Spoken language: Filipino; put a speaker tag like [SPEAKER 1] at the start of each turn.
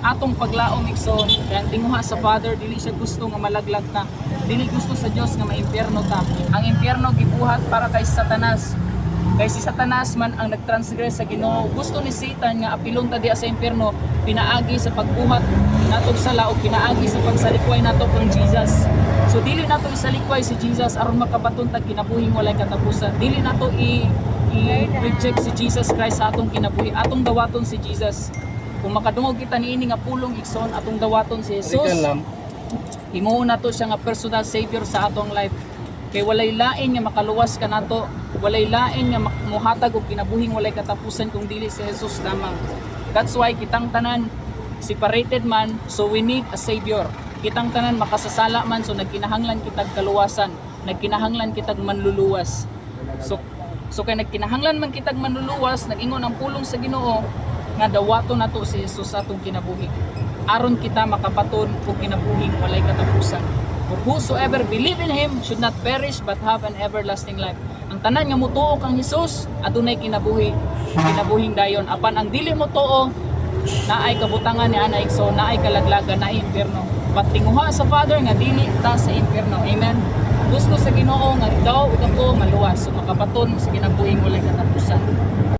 [SPEAKER 1] atong paglaom igsoon kaya tinguha sa Father dili siya gusto nga malaglag ta, dili gusto sa Dios nga maimpyerno ta. Ang impyerno gibuhat para kay Satanas, kay si Satanas man ang nagtransgress sa Ginoo. Gusto ni Satan nga apilon ta diha sa impyerno, pinaagi sa pagbuhat nato sa laog, pinaagi sa pagsalikway nato kang Jesus. So dili nato isalikway si Jesus aron makabaton tag kinabuhing walay katapusan. Dili nato i-reject si Jesus Christ sa atong kinabuhi, atong dawaton si Jesus. Kung makadungog kita niini nga pulong igsoon, atong dawaton si Jesus, himuon nato siya nga personal savior sa atong life. Kay walay lain nga makaluwas ka nato, walay lain nga muhatag og kinabuhing walay katapusan kung dili si Jesus lamang. That's why kitang tanan separated man, so we need a savior. Kitang tanan makasasala man, so nagkinahanglan kitag kaluwasan, nagkinahanglan kitag manluluwas. So kay nagkinahanglan man kitag manluluwas, nag-ingon ang pulong sa Ginoo nga dawaton nato si Jesus sa atong kinabuhi, aron kita makapaton og kinabuhing walay katapusan. For whosoever believe in Him should not perish but have an everlasting life. Ang tanan nga mutuo kang Jesus adunay kinabuhi, kinabuhing dayon. Apan ang dili mutuo, naay kabutangan ni ana igsoon, naay kalaglagan, naay impyerno. Patinguha sa Father nga dili ta sa impyerno. Amen. Gusto sa Ginoo nga ikaw ug ako maluwas, so makapaton sa kinabuhing walay katapusan.